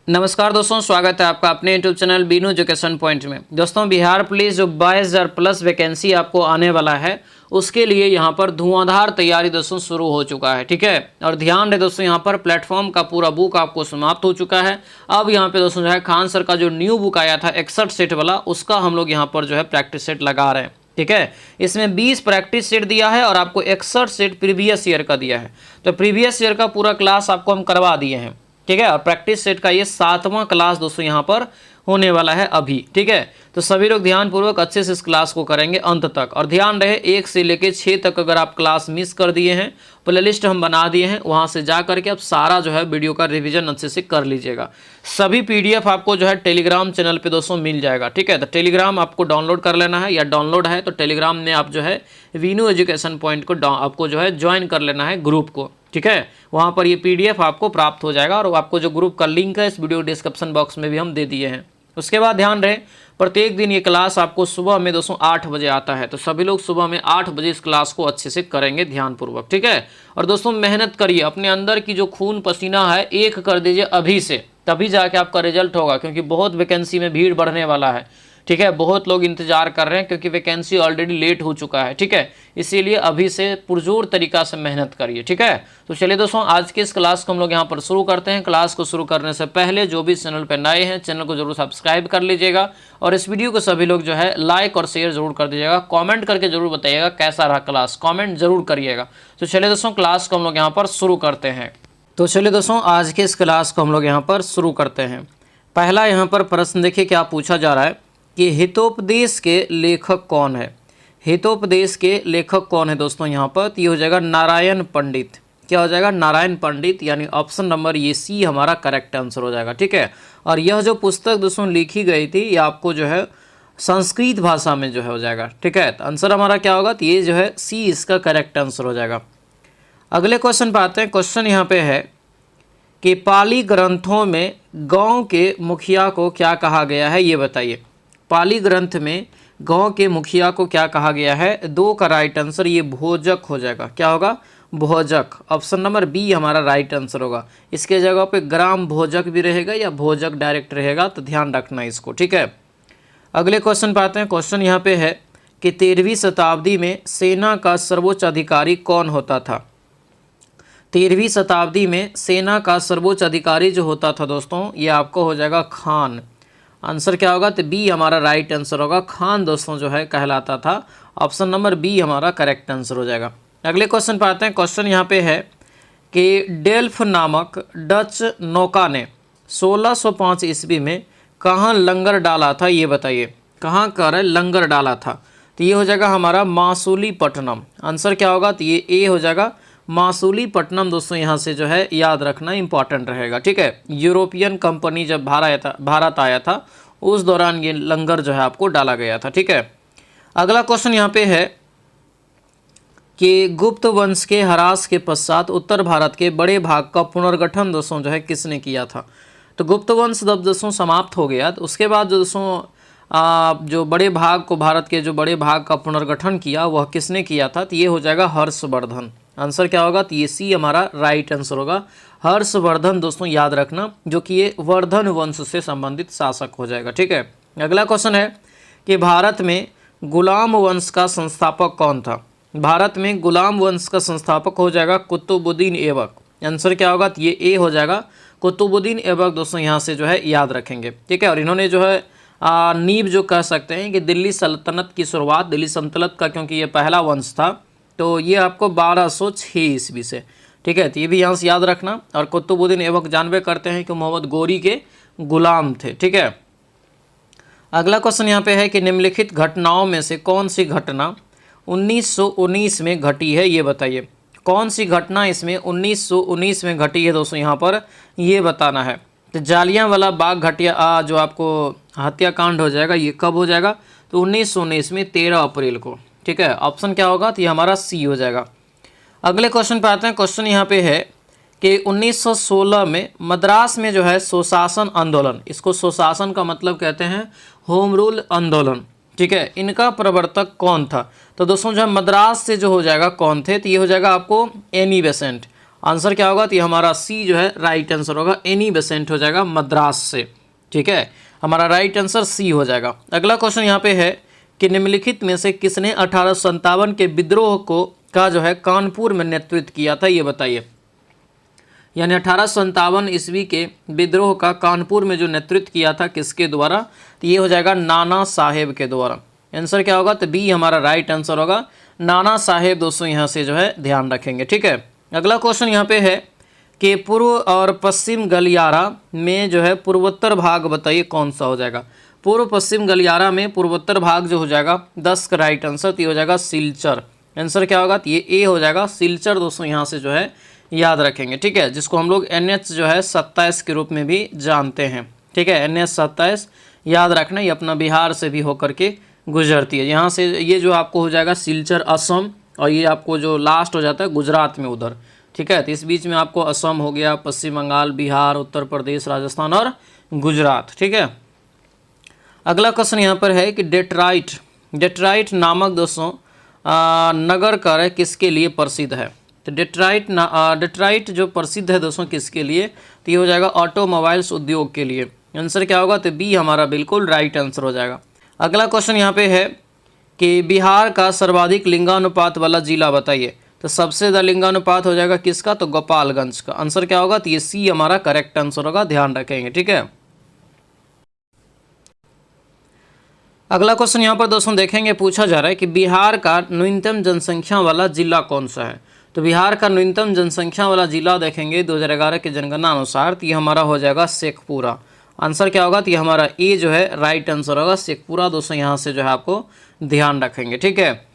नमस्कार दोस्तों, स्वागत है आपका अपने YouTube channel Binu education point में। दोस्तों, बिहार पुलिस जो 22,000 प्लस वैकेंसी आपको आने वाला है, उसके लिए यहाँ पर धुआंधार तैयारी दोस्तों शुरू हो चुका है। ठीक है, और ध्यान रहे दोस्तों, यहाँ पर प्लेटफॉर्म का पूरा बुक आपको समाप्त हो चुका है। अब यहाँ पे दोस्तों जो है खान सर का जो न्यू बुक आया था 61 सेट वाला, उसका हम लोग यहाँ पर जो है प्रैक्टिस सेट लगा रहे हैं। ठीक है, इसमें 20 प्रैक्टिस सेट दिया है और आपको 61 सेट प्रीवियस ईयर का दिया है। तो प्रीवियस ईयर का पूरा क्लास आपको हम करवा दिए हैं। ठीक है, और प्रैक्टिस सेट का ये 7वां क्लास दोस्तों यहाँ पर होने वाला है अभी। ठीक है, तो सभी लोग ध्यानपूर्वक अच्छे से इस क्लास को करेंगे अंत तक। और ध्यान रहे 1 से लेकर 6 तक अगर आप क्लास मिस कर दिए हैं, प्लेलिस्ट हम बना दिए हैं, वहाँ से जा करके आप सारा जो है वीडियो का रिवीजन अच्छे से कर लीजिएगा। सभी पीडीएफ आपको जो है टेलीग्राम चैनल पे दोस्तों मिल जाएगा। ठीक है, तो टेलीग्राम आपको डाउनलोड कर लेना है, या डाउनलोड है तो टेलीग्राम में आप जो है वीनू एजुकेशन पॉइंट को आपको जो है ज्वाइन कर लेना है ग्रुप को। ठीक है, वहाँ पर ये पीडीएफ आपको प्राप्त हो जाएगा, और आपको जो ग्रुप का लिंक है इस वीडियो डिस्क्रिप्शन बॉक्स में भी हम दे दिए हैं। उसके बाद ध्यान रहे, प्रत्येक दिन ये क्लास आपको सुबह में दोस्तों 8 बजे आता है, तो सभी लोग सुबह में 8 बजे इस क्लास को अच्छे से करेंगे ध्यानपूर्वक। ठीक है, और दोस्तों मेहनत करिए, अपने अंदर की जो खून पसीना है एक कर दीजिए अभी से, तभी जाके आपका रिजल्ट होगा, क्योंकि बहुत वैकेंसी में भीड़ बढ़ने वाला है। ठीक है, बहुत लोग इंतजार कर रहे हैं क्योंकि वैकेंसी ऑलरेडी लेट हो चुका है। ठीक है, इसीलिए अभी से पुरजोर तरीका से मेहनत करिए। ठीक है, तो चलिए दोस्तों, आज के इस क्लास को हम लोग यहाँ पर शुरू करते हैं। क्लास को शुरू करने से पहले जो भी चैनल पर नए हैं, चैनल को जरूर सब्सक्राइब कर लीजिएगा, और इस वीडियो को सभी लोग जो है लाइक और शेयर जरूर कर दीजिएगा। कॉमेंट करके जरूर बताइएगा कैसा रहा क्लास, कॉमेंट जरूर करिएगा। तो चलिए दोस्तों, क्लास को हम लोग यहाँ पर शुरू करते हैं। तो चलिए दोस्तों, आज के इस क्लास को हम लोग यहाँ पर शुरू करते हैं। पहला यहाँ पर प्रश्न देखिए क्या पूछा जा रहा है कि हितोपदेश के लेखक कौन है। हितोपदेश के लेखक कौन है दोस्तों यहाँ पर, तो ये हो जाएगा नारायण पंडित। क्या हो जाएगा? नारायण पंडित, यानी ऑप्शन नंबर ये सी हमारा करेक्ट आंसर हो जाएगा। ठीक है, और यह जो पुस्तक दोस्तों लिखी गई थी, ये आपको जो है संस्कृत भाषा में जो है हो जाएगा। ठीक है, तो आंसर हमारा क्या होगा, तो ये जो है सी इसका करेक्ट आंसर हो जाएगा। अगले क्वेश्चन पे आते हैं। क्वेश्चन यहाँ पे है कि पाली ग्रंथों में गांव के मुखिया को क्या कहा गया है, ये बताइए। पाली ग्रंथ में गांव के मुखिया को क्या कहा गया है? 2 का राइट आंसर ये भोजक हो जाएगा। क्या होगा? भोजक। ऑप्शन नंबर बी हमारा राइट आंसर होगा। इसके जगह पे ग्राम भोजक भी रहेगा या भोजक डायरेक्ट रहेगा, तो ध्यान रखना इसको। ठीक है, अगले क्वेश्चन पे आते हैं। क्वेश्चन यहाँ पे है कि 13वीं शताब्दी में सेना का सर्वोच्च अधिकारी कौन होता था। 13वीं शताब्दी में सेना का सर्वोच्च अधिकारी जो होता था दोस्तों, ये आपको हो जाएगा खान। आंसर क्या होगा? तो बी हमारा राइट आंसर होगा। खान दोस्तों जो है कहलाता था। ऑप्शन नंबर बी हमारा करेक्ट आंसर हो जाएगा। अगले क्वेश्चन पर आते हैं। क्वेश्चन यहाँ पे है कि डेल्फ नामक डच नौका ने 1605 ईस्वी में कहाँ लंगर डाला था, ये बताइए। कहाँ कर लंगर डाला था? तो ये हो जाएगा हमारा मासूलीपट्टनम। आंसर क्या होगा? तो ये ए हो जाएगा मासूलीपट्टनम। दोस्तों यहाँ से जो है याद रखना इंपॉर्टेंट रहेगा। ठीक है, यूरोपियन कंपनी जब भारत आया था उस दौरान ये लंगर जो है आपको डाला गया था। ठीक है, अगला क्वेश्चन यहाँ पे है कि गुप्त वंश के ह्रास के पश्चात उत्तर भारत के बड़े भाग का पुनर्गठन दोस्तों जो है किसने किया था। तो गुप्त वंश जब दोस्तों समाप्त हो गया, तो उसके बाद दोस्तों जो बड़े भाग को, भारत के जो बड़े भाग का पुनर्गठन किया, वह किसने किया था? तो ये हो जाएगा हर्षवर्धन। आंसर क्या होगा? तो ये सी हमारा राइट आंसर होगा। हर्षवर्धन दोस्तों याद रखना, जो कि ये वर्धन वंश से संबंधित शासक हो जाएगा। ठीक है, अगला क्वेश्चन है कि भारत में गुलाम वंश का संस्थापक कौन था। भारत में गुलाम वंश का संस्थापक हो जाएगा कुतुबुद्दीन ऐबक। आंसर क्या होगा? तो ये ए हो जाएगा कुतुबुद्दीन ऐबक। दोस्तों यहाँ से जो है याद रखेंगे। ठीक है, और इन्होंने जो है नींव जो कह सकते हैं कि दिल्ली सल्तनत की शुरुआत, दिल्ली सल्तनत का, क्योंकि ये पहला वंश था, तो ये आपको 1206 ईस्वी से। ठीक है, तो ये भी यहाँ से याद रखना। और कुतुबुद्दीन ऐबक जानबे करते हैं कि मोहम्मद गोरी के गुलाम थे। ठीक है, अगला क्वेश्चन यहाँ पे है कि निम्नलिखित घटनाओं में से कौन सी घटना 1919 में घटी है, ये बताइए। कौन सी घटना इसमें 1919 में घटी है दोस्तों, यहाँ पर ये बताना है। तो जालियांवाला बाग जो आपको हत्याकांड हो जाएगा, ये कब हो जाएगा? तो 1919 में 13 अप्रैल को। ठीक है, ऑप्शन क्या होगा? तो ये हमारा सी हो जाएगा। अगले क्वेश्चन पे आते हैं। क्वेश्चन यहाँ पे है कि 1916 में मद्रास में जो है स्वशासन आंदोलन, इसको स्वशासन का मतलब कहते हैं होम रूल आंदोलन। ठीक है, इनका प्रवर्तक कौन था? तो दोस्तों जो है मद्रास से जो हो जाएगा कौन थे, तो ये हो जाएगा आपको एनी बेसेंट। आंसर क्या होगा, तो ये हमारा सी जो है राइट आंसर होगा, एनी बेसेंट हो जाएगा मद्रास से। ठीक है, हमारा राइट आंसर सी हो जाएगा। अगला क्वेश्चन यहाँ पे है कि निम्नलिखित में से किसने 1857 के विद्रोह को का जो है कानपुर में नेतृत्व किया था, ये बताइए। यानी 1857 ईस्वी के विद्रोह का कानपुर में जो नेतृत्व किया था किसके द्वारा, तो ये हो जाएगा नाना साहेब के द्वारा। आंसर क्या होगा, तो बी हमारा राइट आंसर होगा, नाना साहेब। दोस्तों यहाँ से जो है ध्यान रखेंगे। ठीक है, अगला क्वेश्चन यहाँ पे है कि पूर्व और पश्चिम गलियारा में जो है पूर्वोत्तर भाग बताइए कौन सा हो जाएगा। पूर्व पश्चिम गलियारा में पूर्वोत्तर भाग जो हो जाएगा 10 का राइट आंसर, तो ये हो जाएगा सिलचर। आंसर क्या होगा, तो ये ए हो जाएगा, सिलचर। दोस्तों यहाँ से जो है याद रखेंगे। ठीक है, जिसको हम लोग NH जो है 27 के रूप में भी जानते हैं। ठीक है, NH 27 याद रखना, ये अपना बिहार से भी होकर के गुजरती है। यहाँ से ये जो आपको हो जाएगा सिलचर असम, और ये आपको जो लास्ट हो जाता है गुजरात में उधर। ठीक है, तो इस बीच में आपको असम हो गया, पश्चिम बंगाल, बिहार, उत्तर प्रदेश, राजस्थान और गुजरात। ठीक है, अगला क्वेश्चन यहाँ पर है कि डेट्राइट नामक दोस्तों नगर कार्य किसके लिए प्रसिद्ध है। तो डेट्राइट जो प्रसिद्ध है दोस्तों किसके लिए, तो ये हो जाएगा ऑटोमोबाइल्स उद्योग के लिए। आंसर क्या होगा, तो बी हमारा बिल्कुल राइट आंसर हो जाएगा। अगला क्वेश्चन यहाँ पे है कि बिहार का सर्वाधिक लिंगानुपात वाला जिला बताइए। तो सबसे ज़्यादा लिंगानुपात हो जाएगा किसका, तो गोपालगंज का। आंसर क्या होगा, तो ये सी हमारा करेक्ट आंसर होगा, ध्यान रखेंगे। ठीक है, अगला क्वेश्चन यहाँ पर दोस्तों देखेंगे, पूछा जा रहा है कि बिहार का न्यूनतम जनसंख्या वाला जिला कौन सा है। तो बिहार का न्यूनतम जनसंख्या वाला जिला देखेंगे 2011 के जनगणना अनुसार, तो ये हमारा हो जाएगा शेखपुरा। आंसर क्या होगा, तो ये हमारा ए जो है राइट आंसर होगा, शेखपुरा। दोस्तों यहाँ से जो है आपको ध्यान रखेंगे। ठीक है,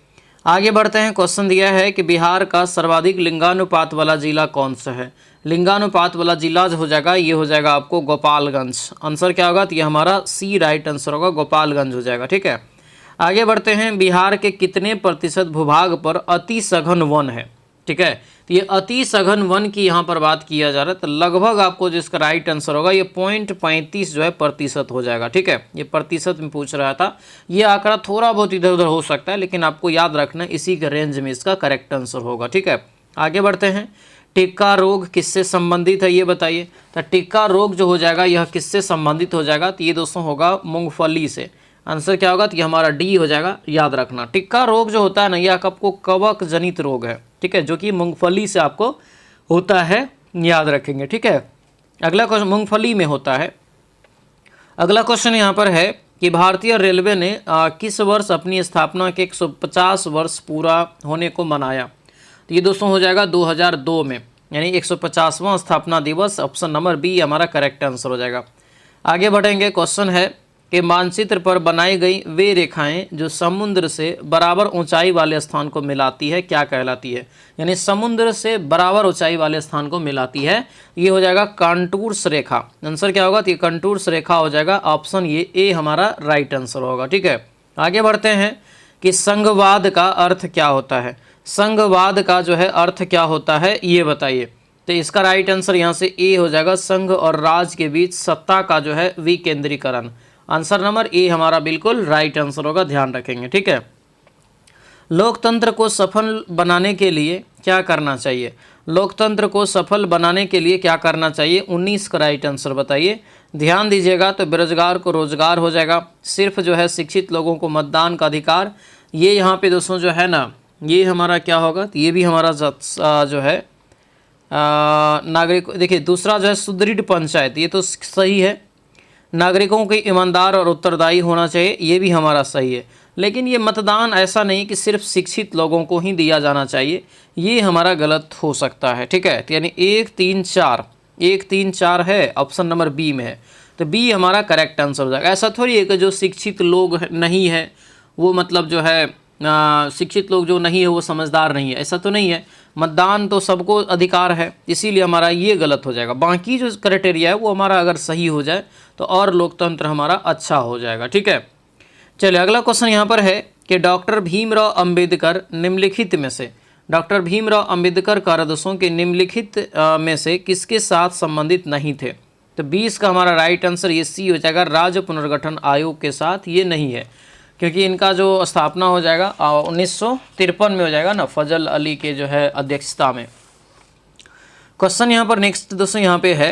आगे बढ़ते हैं। क्वेश्चन दिया है कि बिहार का सर्वाधिक लिंगानुपात वाला जिला कौन सा है। लिंगानुपात वाला जिला जो हो जाएगा ये हो जाएगा आपको गोपालगंज। आंसर क्या होगा, तो ये हमारा सी राइट आंसर होगा, गोपालगंज हो जाएगा। ठीक है, आगे बढ़ते हैं। बिहार के कितने प्रतिशत भूभाग पर अति सघन वन है। ठीक है, तो ये अति सघन वन की यहाँ पर बात किया जा रहा है, तो लगभग आपको जिसका राइट आंसर होगा ये 0.35 जो है प्रतिशत हो जाएगा। ठीक है, ये प्रतिशत में पूछ रहा था, ये आंकड़ा थोड़ा बहुत इधर उधर हो सकता है, लेकिन आपको याद रखना इसी के रेंज में इसका करेक्ट आंसर होगा। ठीक है, आगे बढ़ते हैं। टिक्का रोग किससे संबंधित है ये बताइए। तो टिक्का रोग जो हो जाएगा यह किससे संबंधित हो जाएगा, तो ये दोस्तों होगा मूंगफली से। आंसर क्या होगा, तो ये हमारा डी हो जाएगा, याद रखना। टिक्का रोग जो होता है ना, यह आपको कवक जनित रोग है। ठीक है, जो कि मूंगफली से आपको होता है, याद रखेंगे। ठीक है, अगला क्वेश्चन मूंगफली में होता है। अगला क्वेश्चन यहाँ पर है कि भारतीय रेलवे ने किस वर्ष अपनी स्थापना के 150 वर्ष पूरा होने को मनाया। तो ये दोस्तों हो जाएगा 2002 में, यानी 150वां स्थापना दिवस। ऑप्शन नंबर बी हमारा करेक्ट आंसर हो जाएगा। आगे बढ़ेंगे। क्वेश्चन है कि मानचित्र पर बनाई गई वे रेखाएं जो समुद्र से बराबर ऊंचाई वाले स्थान को मिलाती है क्या कहलाती है। यानी समुद्र से बराबर ऊंचाई वाले स्थान को मिलाती है, ये हो जाएगा कंटूर्स रेखा। आंसर क्या होगा, तो ये कंटूर्स रेखा हो जाएगा। ऑप्शन ये ए हमारा राइट आंसर होगा। ठीक है, आगे बढ़ते हैं कि संघवाद का अर्थ क्या होता है। संघवाद का जो है अर्थ क्या होता है ये बताइए। तो इसका राइट आंसर यहाँ से ए हो जाएगा, संघ और राज के बीच सत्ता का जो है विकेंद्रीकरण। आंसर नंबर ए हमारा बिल्कुल राइट आंसर होगा, ध्यान रखेंगे। ठीक है, लोकतंत्र को सफल बनाने के लिए क्या करना चाहिए। लोकतंत्र को सफल बनाने के लिए क्या करना चाहिए, 19 का राइट आंसर बताइए। ध्यान दीजिएगा, तो बेरोजगार को रोजगार हो जाएगा, सिर्फ जो है शिक्षित लोगों को मतदान का अधिकार। ये यहाँ पे दोस्तों जो है ना, ये हमारा क्या होगा, तो ये भी हमारा जो है नागरिक। देखिए दूसरा जो है सुदृढ़ पंचायत, ये तो सही है। नागरिकों के ईमानदार और उत्तरदायी होना चाहिए, ये भी हमारा सही है। लेकिन ये मतदान ऐसा नहीं कि सिर्फ शिक्षित लोगों को ही दिया जाना चाहिए, ये हमारा गलत हो सकता है। ठीक है, तो यानी 1, 3, 4 है, ऑप्शन नंबर बी में है, तो बी हमारा करेक्ट आंसर हो जाएगा। ऐसा थोड़ी है कि जो शिक्षित लोग नहीं है वो मतलब जो है शिक्षित लोग जो नहीं है वो समझदार नहीं है, ऐसा तो नहीं है। मतदान तो सबको अधिकार है, इसीलिए हमारा ये गलत हो जाएगा। बाकी जो क्राइटेरिया है वो हमारा अगर सही हो जाए तो और लोकतंत्र हमारा अच्छा हो जाएगा। ठीक है, चलिए अगला क्वेश्चन यहाँ पर है कि डॉक्टर भीमराव अंबेडकर निम्नलिखित में से, डॉक्टर भीमराव अंबेडकर कार्यादेशों के निम्नलिखित में से किसके साथ संबंधित नहीं थे। तो 20 का हमारा राइट आंसर ये सी हो जाएगा, राज्य पुनर्गठन आयोग के साथ ये नहीं है, क्योंकि इनका जो स्थापना हो जाएगा 1953 में हो जाएगा ना, फजल अली के जो है अध्यक्षता में। क्वेश्चन यहाँ पर नेक्स्ट दोस्तों यहाँ पे है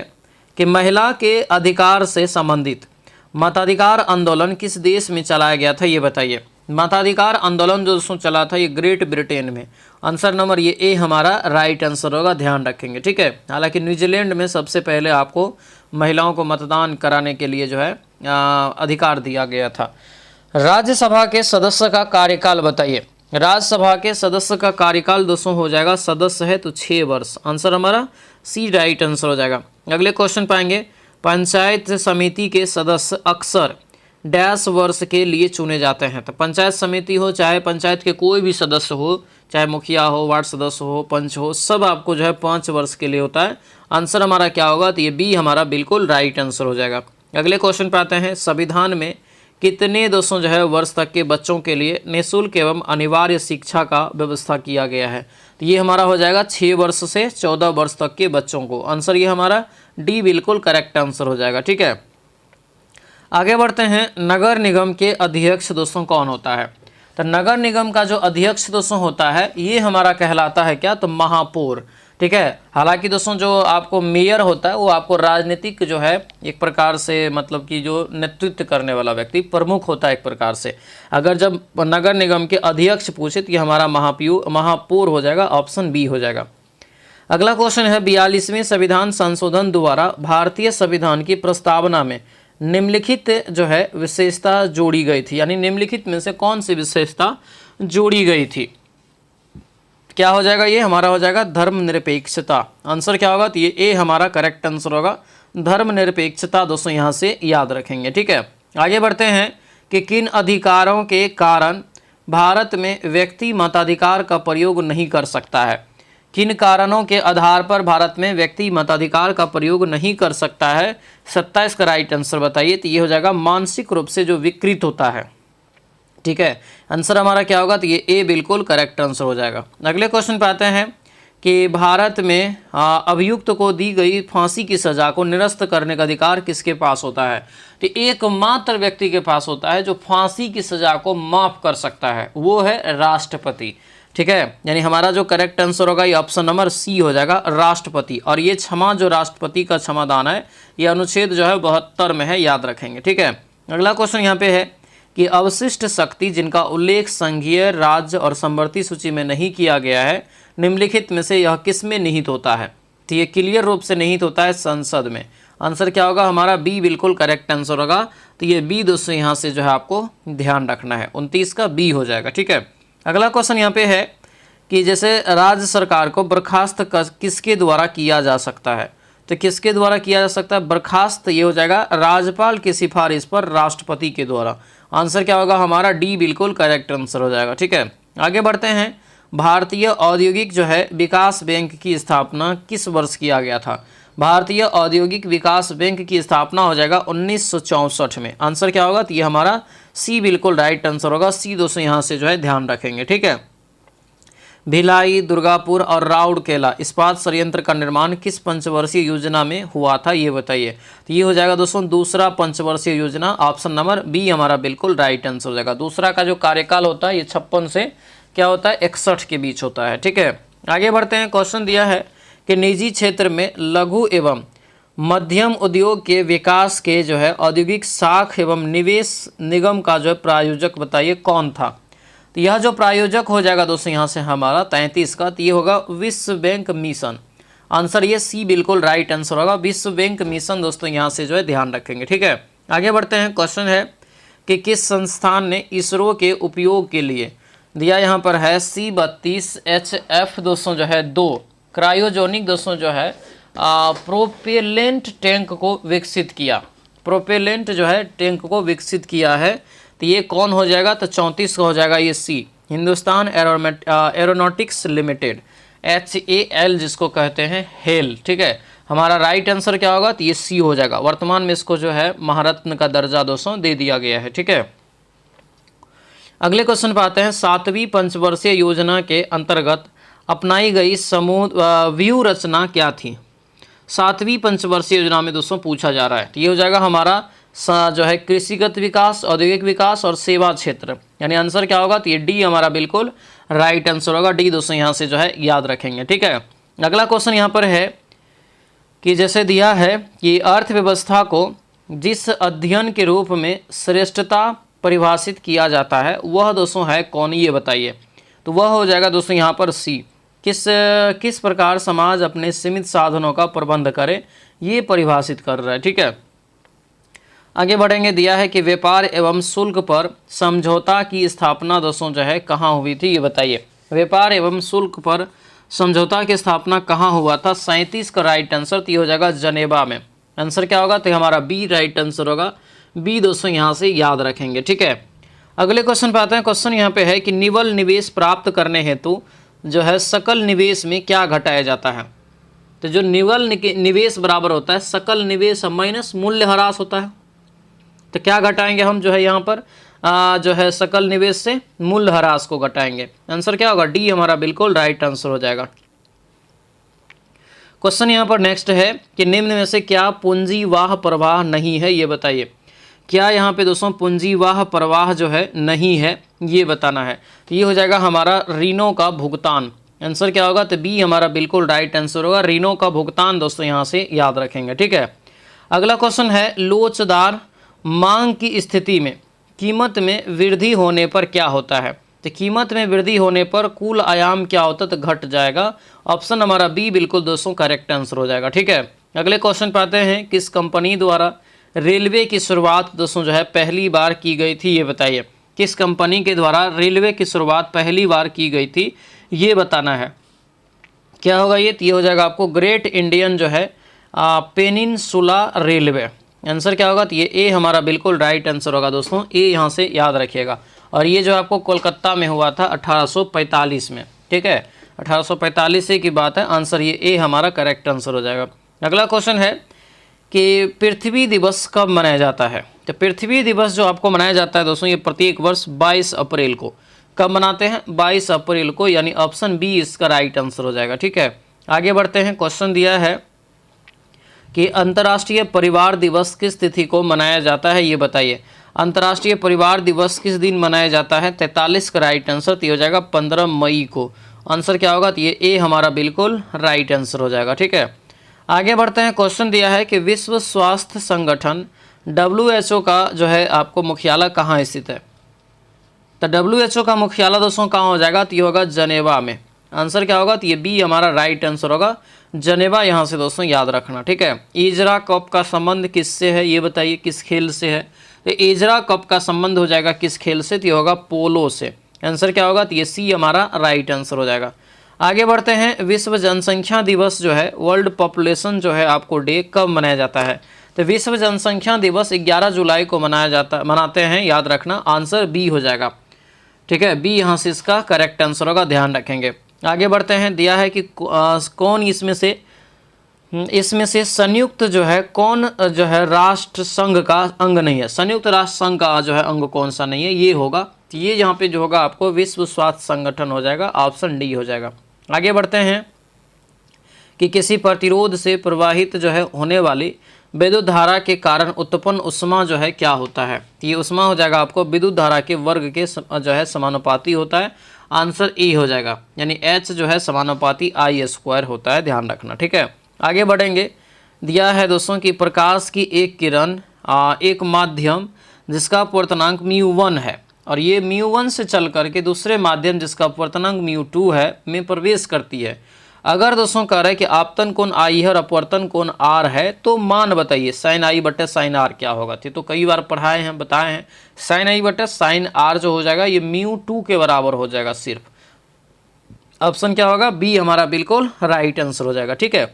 कि महिला के अधिकार से संबंधित मताधिकार आंदोलन किस देश में चलाया गया था, ये बताइए। मताधिकार आंदोलन जो दोस्तों चला था ये ग्रेट ब्रिटेन में। आंसर नंबर ये ए हमारा राइट आंसर होगा, ध्यान रखेंगे, ठीक है। हालांकि न्यूजीलैंड में सबसे पहले आपको महिलाओं को मतदान कराने के लिए जो है अधिकार दिया गया था। राज्यसभा के सदस्य का कार्यकाल बताइए। राज्यसभा के सदस्य का कार्यकाल दोस्तों हो जाएगा, सदस्य है तो 6 वर्ष। आंसर हमारा सी राइट आंसर हो जाएगा। अगले क्वेश्चन पाएंगे, पंचायत समिति के सदस्य अक्सर डैश वर्ष के लिए चुने जाते हैं। तो पंचायत समिति हो चाहे पंचायत के कोई भी सदस्य हो, चाहे मुखिया हो, वार्ड सदस्य हो, पंच हो, सब आपको जो है 5 वर्ष के लिए होता है। आंसर हमारा क्या होगा, तो ये बी हमारा बिल्कुल राइट आंसर हो जाएगा। अगले क्वेश्चन पे आते हैं, संविधान में कितने दोस्तों जो है वर्ष तक के बच्चों के लिए निःशुल्क एवं अनिवार्य शिक्षा का व्यवस्था किया गया है। तो ये हमारा हो जाएगा 6 वर्ष से 14 वर्ष तक के बच्चों को। आंसर ये हमारा डी बिल्कुल करेक्ट आंसर हो जाएगा, ठीक है। आगे बढ़ते हैं, नगर निगम के अध्यक्ष दोस्तों कौन होता है। तो नगर निगम का जो अध्यक्ष दोस्तों होता है ये हमारा कहलाता है क्या, तो महापौर, ठीक है। हालांकि दोस्तों जो आपको मेयर होता है वो आपको राजनीतिक जो है एक प्रकार से मतलब कि जो नेतृत्व करने वाला व्यक्ति प्रमुख होता है एक प्रकार से। अगर जब नगर निगम के अध्यक्ष पूछे तो ये हमारा महापौर हो जाएगा, ऑप्शन बी हो जाएगा। अगला क्वेश्चन है, 42वें संविधान संशोधन द्वारा भारतीय संविधान की प्रस्तावना में निम्नलिखित जो है विशेषता जोड़ी गई थी, यानी निम्नलिखित में से कौन सी विशेषता जोड़ी गई थी। क्या हो जाएगा, ये हमारा हो जाएगा धर्मनिरपेक्षता। आंसर क्या होगा, तो ये ए हमारा करेक्ट आंसर होगा, धर्मनिरपेक्षता दोस्तों यहाँ से याद रखेंगे, ठीक है। आगे बढ़ते हैं कि किन अधिकारों के कारण भारत में व्यक्ति मताधिकार का प्रयोग नहीं कर सकता है। किन कारणों के आधार पर भारत में व्यक्ति मताधिकार का प्रयोग नहीं कर सकता है, 27 का राइट आंसर बताइए। तो ये हो जाएगा मानसिक रूप से जो विकृत होता है, ठीक है। आंसर हमारा क्या होगा, तो ये ए बिल्कुल करेक्ट आंसर हो जाएगा। अगले क्वेश्चन पे आते हैं कि भारत में अभियुक्त को दी गई फांसी की सज़ा को निरस्त करने का अधिकार किसके पास होता है। तो एकमात्र व्यक्ति के पास होता है जो फांसी की सज़ा को माफ़ कर सकता है, वो है राष्ट्रपति, ठीक है। यानी हमारा जो करेक्ट आंसर होगा ये ऑप्शन नंबर सी हो जाएगा, राष्ट्रपति। और ये क्षमा जो राष्ट्रपति का क्षमादान है ये अनुच्छेद जो है 72 में है, याद रखेंगे, ठीक है। अगला क्वेश्चन यहाँ पे है कि अवशिष्ट शक्ति जिनका उल्लेख संघीय, राज्य और समवर्ती सूची में नहीं किया गया है, निम्नलिखित में से यह किस में निहित होता है। तो ये क्लियर रूप से निहित होता है संसद में। आंसर क्या होगा, हमारा बी बिल्कुल करेक्ट आंसर होगा। तो ये बी दोस्तों यहाँ से जो है आपको ध्यान रखना है, 29 का बी हो जाएगा, ठीक है। अगला क्वेश्चन यहाँ पे है कि जैसे राज्य सरकार को बर्खास्त किसके द्वारा किया जा सकता है। तो किसके द्वारा किया जा सकता है बर्खास्त, ये हो जाएगा राज्यपाल की सिफारिश पर राष्ट्रपति के द्वारा। आंसर क्या होगा, हमारा डी बिल्कुल करेक्ट आंसर हो जाएगा, ठीक है। आगे बढ़ते हैं, भारतीय औद्योगिक जो है विकास बैंक की स्थापना किस वर्ष किया गया था। भारतीय औद्योगिक विकास बैंक की स्थापना हो जाएगा 1964 में। आंसर क्या होगा, तो ये हमारा सी बिल्कुल राइट आंसर होगा, सी दोस्तों यहाँ से जो है ध्यान रखेंगे, ठीक है। भिलाई, दुर्गापुर और राउरकेला इस्पात संयंत्र का निर्माण किस पंचवर्षीय योजना में हुआ था, ये बताइए। तो ये हो जाएगा दोस्तों दूसरा पंचवर्षीय योजना, ऑप्शन नंबर बी हमारा बिल्कुल राइट आंसर हो जाएगा। दूसरा का जो कार्यकाल होता है ये 56 से क्या होता है 61 के बीच होता है, ठीक है। आगे बढ़ते हैं, क्वेश्चन दिया है कि निजी क्षेत्र में लघु एवं मध्यम उद्योग के विकास के जो है औद्योगिक साख एवं निवेश निगम का जो है प्रायोजक बताइए कौन था। तो यह जो प्रायोजक हो जाएगा दोस्तों यहाँ से हमारा 33 का, तो ये होगा विश्व बैंक मिशन। आंसर ये सी बिल्कुल राइट आंसर होगा, विश्व बैंक मिशन दोस्तों यहाँ से जो है ध्यान रखेंगे, ठीक है। आगे बढ़ते हैं, क्वेश्चन है कि किस संस्थान ने इसरो के उपयोग के लिए दिया, यहाँ पर है C-32HF दोस्तों जो है 2 क्रायोजोनिक दोस्तों जो है प्रोपेलेंट टैंक को विकसित किया। प्रोपेलेंट जो है टैंक को विकसित किया है, तो ये कौन हो जाएगा, तो 34 का हो जाएगा ये सी, हिंदुस्तान एरोनॉटिक्स लिमिटेड, HAL जिसको कहते हैं हेल, ठीक है। हमारा राइट आंसर क्या होगा, तो ये सी हो जाएगा। वर्तमान में इसको जो है महारत्न का दर्जा दोस्तों दे दिया गया है, ठीक है। अगले क्वेश्चन पर आते हैं, 7वीं पंचवर्षीय योजना के अंतर्गत अपनाई गई समूह व्यू रचना क्या थी। 7वीं पंचवर्षीय योजना में दोस्तों पूछा जा रहा है, तो ये हो जाएगा हमारा जो है कृषिगत विकास, औद्योगिक विकास और सेवा क्षेत्र, यानी आंसर क्या होगा, तो ये डी हमारा बिल्कुल राइट आंसर होगा, डी दोस्तों यहाँ से जो है याद रखेंगे, ठीक है। अगला क्वेश्चन यहाँ पर है कि जैसे दिया है कि अर्थव्यवस्था को जिस अध्ययन के रूप में श्रेष्ठता परिभाषित किया जाता है वह दोस्तों है कौन, ये बताइए। तो वह हो जाएगा दोस्तों यहाँ पर सी, किस प्रकार समाज अपने सीमित साधनों का प्रबंध करे, ये परिभाषित कर रहा है। ठीक है, आगे बढ़ेंगे। दिया है कि व्यापार एवं शुल्क पर समझौता की स्थापना दोस्तों जो है कहाँ हुई थी, ये बताइए। व्यापार एवं शुल्क पर समझौता की स्थापना कहाँ हुआ था? 37 का राइट आंसर तो ये हो जाएगा जनेवा में। आंसर क्या होगा? तो हमारा बी राइट आंसर होगा। बी दोस्तों यहाँ से याद रखेंगे। ठीक है, अगले क्वेश्चन पे आते हैं। क्वेश्चन यहाँ पे है कि निवल निवेश प्राप्त करने हेतु जो है सकल निवेश में क्या घटाया जाता है? तो जो निवल निवेश बराबर होता है सकल निवेश माइनस मूल्यह्रास होता है। तो क्या घटाएंगे हम जो है यहाँ पर जो है सकल निवेश से मूल्यह्रास को घटाएंगे। आंसर क्या होगा? डी हमारा बिल्कुल राइट आंसर हो जाएगा। क्वेश्चन यहाँ पर नेक्स्ट है कि निम्न में से क्या पूंजीवाह प्रवाह नहीं है, ये बताइए। क्या यहाँ पे दोस्तों पूंजीवाह प्रवाह जो है नहीं है, ये बताना है। तो ये हो जाएगा हमारा ऋणों का भुगतान। आंसर क्या होगा? तो बी हमारा बिल्कुल राइट आंसर होगा। ऋणों का भुगतान दोस्तों यहाँ से याद रखेंगे। ठीक है, अगला क्वेश्चन है लोचदार मांग की स्थिति में कीमत में वृद्धि होने पर क्या होता है? तो कीमत में वृद्धि होने पर कुल आयाम क्या होता है? तो घट जाएगा। ऑप्शन हमारा बी बिल्कुल दोस्तों करेक्ट आंसर हो जाएगा। ठीक है, अगले क्वेश्चन पे आते हैं। किस कंपनी द्वारा रेलवे की शुरुआत दोस्तों जो है पहली बार की गई थी, ये बताइए। किस कंपनी के द्वारा रेलवे की शुरुआत पहली बार की गई थी, ये बताना है। क्या होगा ये हो जाएगा आपको ग्रेट इंडियन जो है पेनिनसुला रेलवे। आंसर क्या होगा? तो ये ए हमारा बिल्कुल राइट आंसर होगा दोस्तों। ए यहाँ से याद रखिएगा। और ये जो आपको कोलकाता में हुआ था 1845 में। ठीक है, 1845 की बात है। आंसर ये ए हमारा करेक्ट आंसर हो जाएगा। अगला क्वेश्चन है कि पृथ्वी दिवस कब मनाया जाता है? तो पृथ्वी दिवस जो आपको मनाया जाता है दोस्तों ये प्रत्येक वर्ष 22 अप्रैल को। कब मनाते हैं? 22 अप्रैल को, यानी ऑप्शन बी इसका राइट आंसर हो जाएगा। ठीक है, आगे बढ़ते हैं। क्वेश्चन दिया है कि अंतर्राष्ट्रीय परिवार दिवस किस तिथि को मनाया जाता है, ये बताइए। अंतर्राष्ट्रीय परिवार दिवस किस दिन मनाया जाता है? 43 का राइट आंसर तो हो जाएगा 15 मई को। आंसर क्या होगा? तो ये ए हमारा बिल्कुल राइट आंसर हो जाएगा। ठीक है, आगे बढ़ते हैं। क्वेश्चन दिया है कि विश्व स्वास्थ्य संगठन WHO का जो है आपको मुख्यालय कहाँ स्थित है? तो WHO का मुख्यालय दोस्तों कहाँ हो जाएगा? तो ये होगा जनेवा में। आंसर क्या होगा? तो ये बी हमारा राइट आंसर होगा। जनेवा यहाँ से दोस्तों याद रखना। ठीक है, एजरा कप का संबंध किससे है, ये बताइए। किस खेल से है? तो एजरा कप का संबंध हो जाएगा किस खेल से? तो ये होगा पोलो से। आंसर क्या होगा? तो ये सी हमारा राइट आंसर हो जाएगा। आगे बढ़ते हैं। विश्व जनसंख्या दिवस जो है वर्ल्ड पॉपुलेशन जो है आपको डे कब मनाया जाता है? तो विश्व जनसंख्या दिवस 11 जुलाई को मनाते हैं, याद रखना। आंसर बी हो जाएगा। ठीक है, बी यहाँ से इसका करेक्ट आंसर होगा, ध्यान रखेंगे। आगे बढ़ते हैं। दिया है कि कौन इसमें से संयुक्त जो है कौन जो है राष्ट्र संघ का अंग नहीं है? संयुक्त राष्ट्र संघ का जो है अंग कौन सा नहीं है? ये होगा, तो ये यहाँ पे जो होगा आपको विश्व स्वास्थ्य संगठन हो जाएगा। ऑप्शन डी हो जाएगा। आगे बढ़ते हैं कि किसी प्रतिरोध से प्रवाहित जो है होने वाली विद्युत धारा के कारण उत्पन्न उष्मा जो है क्या होता है? ये उष्मा हो जाएगा आपको विद्युत धारा के वर्ग के जो है समानुपाती होता है। आंसर ए हो जाएगा, यानी H जो है समानुपाती I² होता है, ध्यान रखना। ठीक है, आगे बढ़ेंगे। दिया है दोस्तों कि प्रकाश की एक किरण एक माध्यम जिसका अपवर्तनांक μ1 है और ये μ1 से चल करके दूसरे माध्यम जिसका अपवर्तनांक μ2 है में प्रवेश करती है। अगर दोस्तों कह रहा है कि आपतन कोण I है और अपवर्तन कोण R है तो मान बताइए साइन I बटे साइन R क्या होगा? तो कई बार पढ़ाए हैं, बताए हैं। साइन I बटे साइन R जो हो जाएगा ये μ2 के बराबर हो जाएगा सिर्फ। ऑप्शन क्या होगा? बी हमारा बिल्कुल राइट आंसर हो जाएगा। ठीक है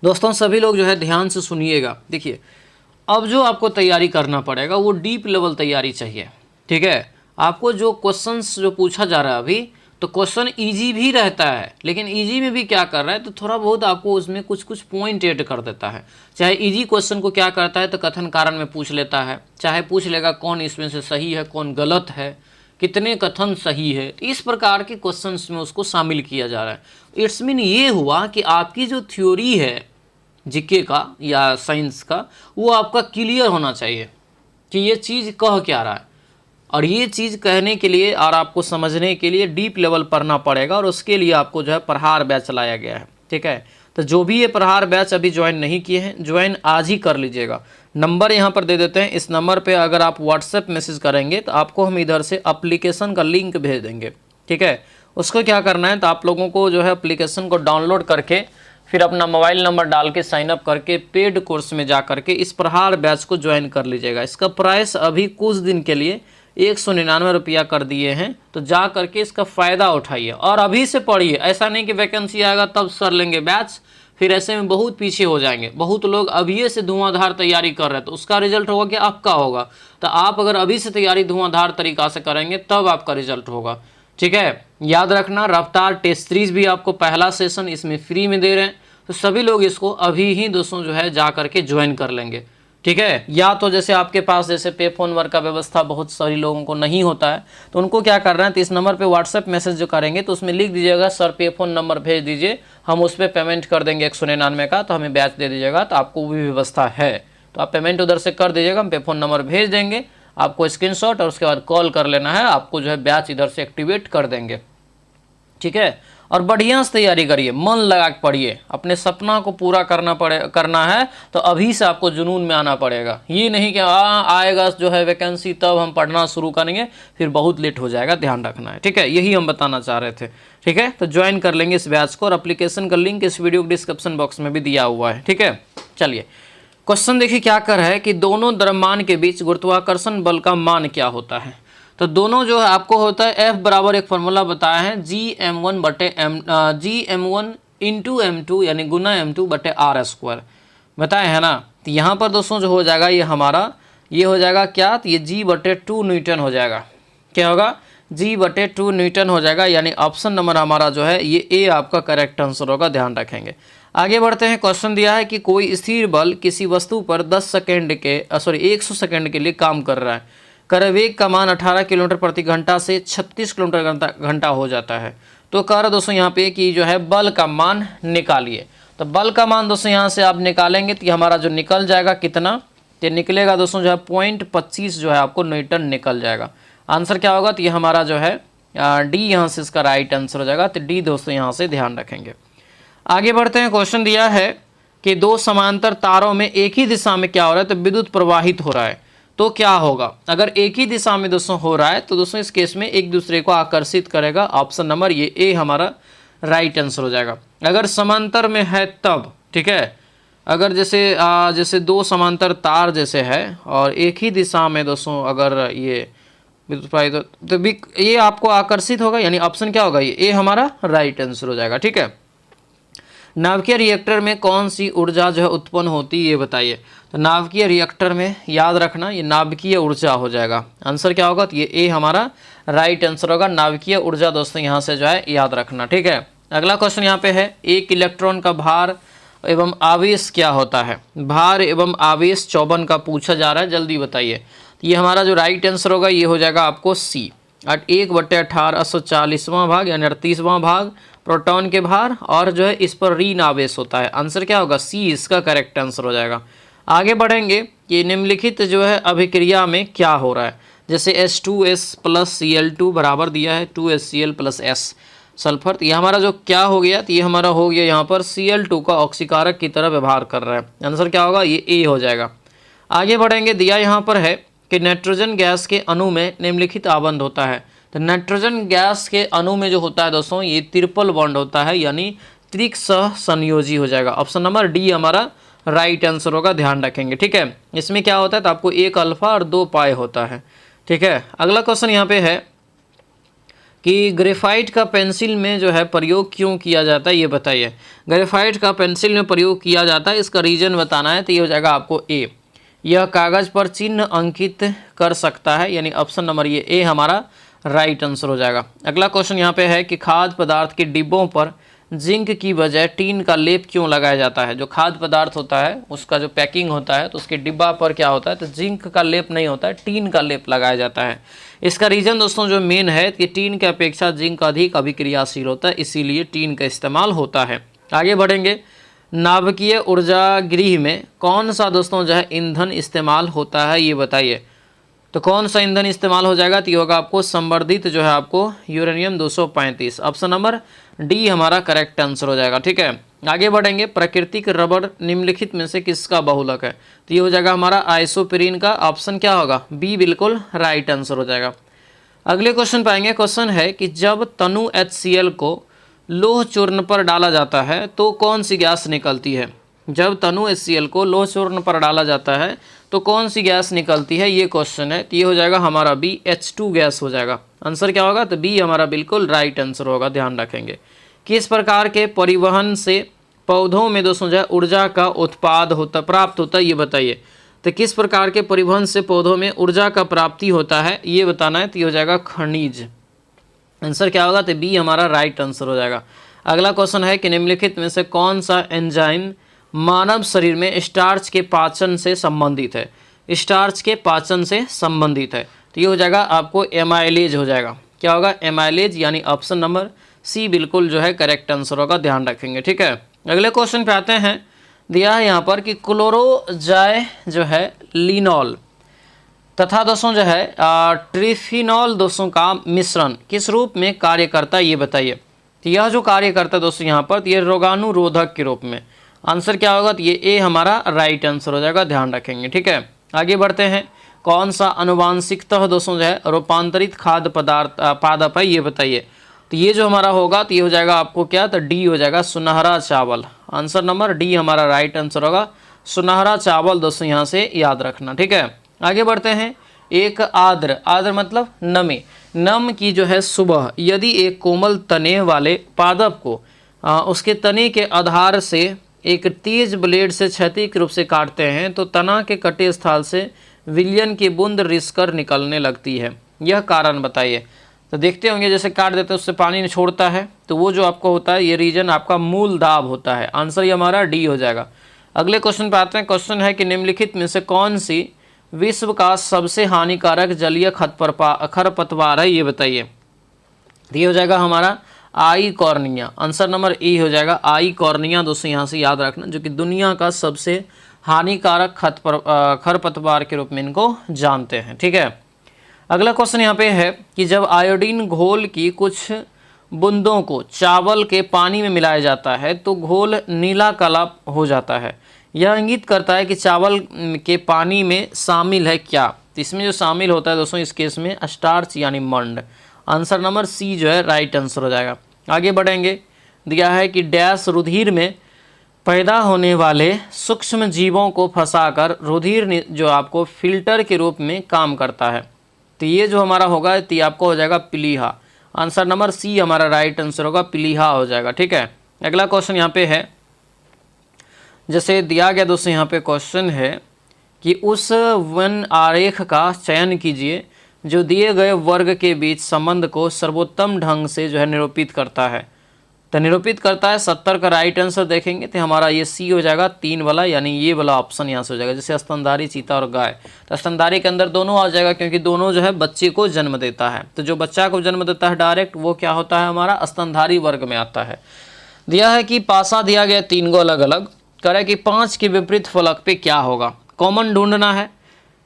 दोस्तों, सभी लोग जो है ध्यान से सुनिएगा। देखिए, अब जो आपको तैयारी करना पड़ेगा वो डीप लेवल तैयारी चाहिए। ठीक है, आपको जो क्वेश्चंस जो पूछा जा रहा है अभी, तो क्वेश्चन इजी भी रहता है, लेकिन इजी में भी क्या कर रहा है तो थोड़ा बहुत आपको उसमें कुछ पॉइंट ऐड कर देता है। चाहे इजी क्वेश्चन को क्या करता है तो कथन कारण में पूछ लेता है, चाहे पूछ लेगा कौन इसमें से सही है कौन गलत है, कितने कथन सही है। तो इस प्रकार के क्वेश्चंस में उसको शामिल किया जा रहा है। इट्स मीन ये हुआ कि आपकी जो थ्योरी है जीके का या साइंस का वो आपका क्लियर होना चाहिए कि ये चीज़ कह क्या रहा है, और ये चीज़ कहने के लिए और आपको समझने के लिए डीप लेवल पढ़ना पड़ेगा, और उसके लिए आपको जो है प्रहार बैच चलाया गया है। ठीक है, तो जो भी ये प्रहार बैच अभी ज्वाइन नहीं किए हैं, ज्वाइन आज ही कर लीजिएगा। नंबर यहाँ पर दे देते हैं, इस नंबर पे अगर आप व्हाट्सएप मैसेज करेंगे तो आपको हम इधर से एप्लीकेशन का लिंक भेज देंगे, ठीक है। उसको क्या करना है, तो आप लोगों को जो है एप्लीकेशन को डाउनलोड करके फिर अपना मोबाइल नंबर डाल के साइनअप करके पेड कोर्स में जा करके इस प्रहार बैच को ज्वाइन कर लीजिएगा। इसका प्राइस अभी कुछ दिन के लिए 199 रुपया कर दिए हैं, तो जा करके इसका फ़ायदा उठाइए और अभी से पढ़िए। ऐसा नहीं कि वैकेंसी आएगा तब सर लेंगे बैच, फिर ऐसे में बहुत पीछे हो जाएंगे। बहुत लोग अभी से धुआंधार तैयारी कर रहे हैं, तो उसका रिजल्ट होगा कि आपका होगा। तो आप अगर अभी से तैयारी धुआंधार तरीका से करेंगे तब आपका रिजल्ट होगा, ठीक है। याद रखना, रफ्तार टेस्ट सीरीज भी आपको पहला सेशन इसमें फ्री में दे रहे हैं, तो सभी लोग इसको अभी ही दोस्तों जो है जा करके ज्वाइन कर लेंगे, ठीक है। या तो जैसे आपके पास जैसे पे फोन वर्क का व्यवस्था बहुत सारी लोगों को नहीं होता है, तो उनको क्या करना है, तो इस नंबर पे व्हाट्सएप मैसेज जो करेंगे तो उसमें लिख दीजिएगा सर पे फोन नंबर भेज दीजिए, हम उस पर पेमेंट कर देंगे 199 का, तो हमें बैच दे दीजिएगा, तो आपको भी व्यवस्था है। तो आप पेमेंट उधर से कर दीजिएगा, हम पे फोन नंबर भेज देंगे, आपको स्क्रीनशॉट और उसके बाद कॉल कर लेना है, आपको जो है बैच इधर से एक्टिवेट कर देंगे, ठीक है। और बढ़िया से तैयारी करिए, मन लगा के पढ़िए, अपने सपना को पूरा करना है तो अभी से आपको जुनून में आना पड़ेगा। ये नहीं कि आएगा जो है वैकेंसी तब हम पढ़ना शुरू करेंगे, फिर बहुत लेट हो जाएगा, ध्यान रखना है, ठीक है। यही हम बताना चाह रहे थे, ठीक है। तो ज्वाइन कर लेंगे इस बैच को, और एप्लीकेशन का लिंक इस वीडियो के डिस्क्रिप्शन बॉक्स में भी दिया हुआ है, ठीक है। चलिए क्वेश्चन देखिए क्या कर है कि दोनों द्रव्यमान के बीच गुरुत्वाकर्षण बल का मान क्या होता है। तो दोनों जो है आपको होता है F बराबर एक फॉर्मूला बताया है GM1 बटे GM1 इंटू M2 यानी गुना M2 बटे R² बताए है ना। तो यहाँ पर दोस्तों जो हो जाएगा ये हमारा ये हो जाएगा क्या, तो ये G बटे 2 न्यूटन हो जाएगा। क्या होगा, G बटे 2 न्यूटन हो जाएगा, यानी ऑप्शन नंबर हमारा जो है ये ए आपका करेक्ट आंसर होगा, ध्यान रखेंगे। आगे बढ़ते हैं, क्वेश्चन दिया है कि कोई स्थिर बल किसी वस्तु पर 100 सेकेंड के 100 सेकेंड के लिए काम कर रहा है, कर वेग का मान 18 किलोमीटर प्रति घंटा से 36 किलोमीटर घंटा हो जाता है। तो कह रहा दोस्तों यहाँ पे कि जो है बल का मान निकालिए। तो बल का मान दोस्तों यहाँ से आप निकालेंगे तो हमारा जो निकल जाएगा कितना, तो निकलेगा दोस्तों जो है 0.25 जो है आपको न्यूटन निकल जाएगा। आंसर क्या होगा, तो ये हमारा जो है डी यहाँ से इसका राइट आंसर हो जाएगा। तो डी दोस्तों यहाँ से ध्यान रखेंगे। आगे बढ़ते हैं, क्वेश्चन दिया है कि दो समांतर तारों में एक ही दिशा में क्या हो रहा है, तो विद्युत प्रवाहित हो रहा है। तो क्या होगा, अगर एक ही दिशा में दोस्तों हो रहा है तो दोस्तों इस केस में एक दूसरे को आकर्षित करेगा। ऑप्शन नंबर ये ए हमारा राइट आंसर हो जाएगा। अगर समांतर में है तब, ठीक है, अगर जैसे दो समांतर तार जैसे है और एक ही दिशा में दोस्तों अगर ये विद्युत प्रवाहित तो भी ये आपको आकर्षित होगा, यानी ऑप्शन क्या होगा, ये ए हमारा राइट आंसर हो जाएगा, ठीक है। नाभिकीय रिएक्टर में कौन सी ऊर्जा जो है उत्पन्न होती है ये बताइए। तो नाभिकीय रिएक्टर में याद रखना ये नाभिकीय ऊर्जा हो जाएगा। आंसर क्या होगा, तो ये ए हमारा राइट आंसर होगा। नाभिकीय ऊर्जा दोस्तों यहाँ से जो है याद रखना, ठीक है। अगला क्वेश्चन यहाँ पे है, एक इलेक्ट्रॉन का भार एवं आवेश क्या होता है। भार एवं आवेश 54 का पूछा जा रहा है, जल्दी बताइए। ये हमारा जो राइट आंसर होगा ये हो जाएगा आपको सी, 1/18 140वां भाग यानी 38वां भाग प्रोटॉन के भार, और जो है इस पर ऋण आवेश होता है। आंसर क्या होगा, सी इसका करेक्ट आंसर हो जाएगा। आगे बढ़ेंगे कि निम्नलिखित जो है अभिक्रिया में क्या हो रहा है। जैसे H2S प्लस Cl2 बराबर दिया है 2HCl प्लस S सल्फर, तो ये हमारा जो क्या हो गया, तो ये हमारा हो गया यहाँ पर Cl2 का ऑक्सीकारक की तरह व्यवहार कर रहा है। आंसर क्या होगा, ये ए हो जाएगा। आगे बढ़ेंगे, दिया यहाँ पर है कि नाइट्रोजन गैस के अणु में निम्नलिखित आबंध होता है। तो नाइट्रोजन गैस के अणु में जो होता है दोस्तों ये ट्रिपल बॉन्ड होता है, यानी त्रिक सह संयोजी हो जाएगा। ऑप्शन नंबर डी हमारा राइट आंसर होगा, ध्यान रखेंगे, ठीक है। इसमें क्या होता है, तो आपको 1 अल्फा और 2 पाई होता है, ठीक है। अगला क्वेश्चन यहाँ पे है कि ग्रेफाइट का पेंसिल में जो है प्रयोग क्यों किया जाता है ये बताइए। ग्रेफाइट का पेंसिल में प्रयोग किया जाता है, इसका रीजन बताना है, तो ये हो जाएगा आपको ए, यह कागज पर चिन्ह अंकित कर सकता है, यानी ऑप्शन नंबर ये ए हमारा राइट आंसर हो जाएगा। अगला क्वेश्चन यहाँ पे है कि खाद्य पदार्थ के डिब्बों पर जिंक की बजाय टीन का लेप क्यों लगाया जाता है। जो खाद्य पदार्थ होता है उसका जो पैकिंग होता है तो उसके डिब्बा पर क्या होता है, तो जिंक का लेप नहीं होता है, टीन का लेप लगाया जाता है। इसका रीजन दोस्तों जो मेन है कि टीन की अपेक्षा जिंक अधिक अभिक्रियाशील होता है, इसीलिए टीन का इस्तेमाल होता है। आगे बढ़ेंगे, नाभिकीय ऊर्जा गृह में कौन सा दोस्तों जो है ईंधन इस्तेमाल होता है ये बताइए। तो कौन सा ईंधन इस्तेमाल हो जाएगा, तो ये होगा आपको संवर्धित जो है आपको यूरेनियम 235। ऑप्शन नंबर डी हमारा करेक्ट आंसर हो जाएगा, ठीक है। आगे बढ़ेंगे, प्राकृतिक रबर निम्नलिखित में से किसका बहुलक है? तो ये हो जाएगा हमारा आइसोप्रीन का। ऑप्शन क्या होगा? बी बिल्कुल राइट आंसर हो जाएगा। अगले क्वेश्चन पाएंगे। क्वेश्चन है कि जब तनु HCl को लोह चूर्ण पर डाला जाता है तो कौन सी गैस निकलती है? जब तनु HCl को लोह चूर्ण पर डाला जाता है तो कौन सी गैस निकलती है, ये क्वेश्चन है। तो ये हो जाएगा हमारा बी H2 गैस हो जाएगा। आंसर क्या होगा? तो बी हमारा बिल्कुल राइट आंसर होगा, ध्यान रखेंगे। किस प्रकार के परिवहन से पौधों में दोस्तों जो है ऊर्जा का उत्पाद होता प्राप्त होता है, ये बताइए। तो किस प्रकार के परिवहन से पौधों में ऊर्जा का प्राप्ति होता है, ये बताना है। तो ये हो जाएगा खनिज। आंसर क्या होगा? तो बी हमारा राइट आंसर हो जाएगा। अगला क्वेश्चन है कि निम्नलिखित में से कौन सा एंजाइम मानव शरीर में स्टार्च के पाचन से संबंधित है? स्टार्च के पाचन से संबंधित है। तो ये हो जाएगा आपको एमाइलेज हो जाएगा। क्या होगा? एमाइलेज, यानी ऑप्शन नंबर सी बिल्कुल जो है करेक्ट आंसर होगा, ध्यान रखेंगे। ठीक है, अगले क्वेश्चन पे आते हैं। दिया है यहाँ पर कि क्लोरोजाय जो है लिनॉल तथा दोस्तों जो है ट्रिफिनॉल दोस्तों का मिश्रण किस रूप में कार्य करता है, ये बताइए। तो यह जो कार्य करता है दोस्तों यहाँ पर, ये रोगाणुरोधक के रूप में। आंसर क्या होगा? तो ये ए हमारा राइट आंसर हो जाएगा, ध्यान रखेंगे। ठीक है, आगे बढ़ते हैं। कौन सा अनुवांशिकतः दोस्तों जो है रूपांतरित खाद्य पदार्थ पादप है, ये बताइए। तो ये जो हमारा होगा तो ये हो जाएगा आपको क्या? तो डी हो जाएगा, सुनहरा चावल। आंसर नंबर डी हमारा राइट आंसर होगा, सुनहरा चावल दोस्तों यहाँ से याद रखना। ठीक है, आगे बढ़ते हैं। एक आर्द्र, आर्द्र मतलब नमी, नम की जो है सुबह यदि एक कोमल तने वाले पादप को उसके तने के आधार से एक तेज ब्लेड से क्षैतिज रूप से काटते हैं तो तना के कटे स्थल से विलयन की बूंद रिसकर निकलने लगती है, यह कारण बताइए। तो देखते होंगे जैसे काट देते हैं उससे पानी छोड़ता है, तो वो जो आपको होता है ये रीजन आपका मूल दाब होता है। आंसर ये हमारा डी हो जाएगा। अगले क्वेश्चन पे आते हैं। क्वेश्चन है कि निम्नलिखित में से कौन सी विश्व का सबसे हानिकारक जलीय खरपतवार है, ये बताइए। ये हो जाएगा हमारा आई कॉर्निया। आंसर नंबर ए हो जाएगा, आई कॉर्निया दोस्तों यहाँ से याद रखना, जो कि दुनिया का सबसे हानिकारक खरपतवार के रूप में इनको जानते हैं। ठीक है, अगला क्वेश्चन यहाँ पे है कि जब आयोडीन घोल की कुछ बूंदों को चावल के पानी में मिलाया जाता है तो घोल नीला काला हो जाता है, यह इंगित करता है कि चावल के पानी में शामिल है क्या? तो इसमें जो शामिल होता है दोस्तों इस केस में स्टार्च यानी मंड। आंसर नंबर सी जो है राइट आंसर हो जाएगा। आगे बढ़ेंगे। दिया है कि डैश रुधिर में पैदा होने वाले सूक्ष्म जीवों को फंसाकर रुधिर जो आपको फिल्टर के रूप में काम करता है। तो ये जो हमारा होगा तो ये आपको हो जाएगा प्लीहा। आंसर नंबर सी हमारा राइट आंसर होगा, प्लीहा हो जाएगा। ठीक है, अगला क्वेश्चन यहाँ पे है, जैसे दिया गया दोस्तों यहाँ पे क्वेश्चन है कि उस वन आरेख का चयन कीजिए जो दिए गए वर्ग के बीच संबंध को सर्वोत्तम ढंग से जो है निरूपित करता है। तो निरूपित करता है 70 का राइट आंसर देखेंगे तो हमारा ये सी हो जाएगा, 3 वाला, यानी ये वाला ऑप्शन यहाँ से हो जाएगा। जैसे स्तनधारी चीता और गाय, तो स्तनधारी के अंदर दोनों आ जाएगा क्योंकि दोनों जो है बच्चे को जन्म देता है। तो जो बच्चा को जन्म देता है डायरेक्ट वो क्या होता है? हमारा स्तनधारी वर्ग में आता है। दिया है कि पासा दिया गया 3 को अलग अलग करे कि 5 के विपरीत फलक पे क्या होगा, कॉमन ढूंढना है।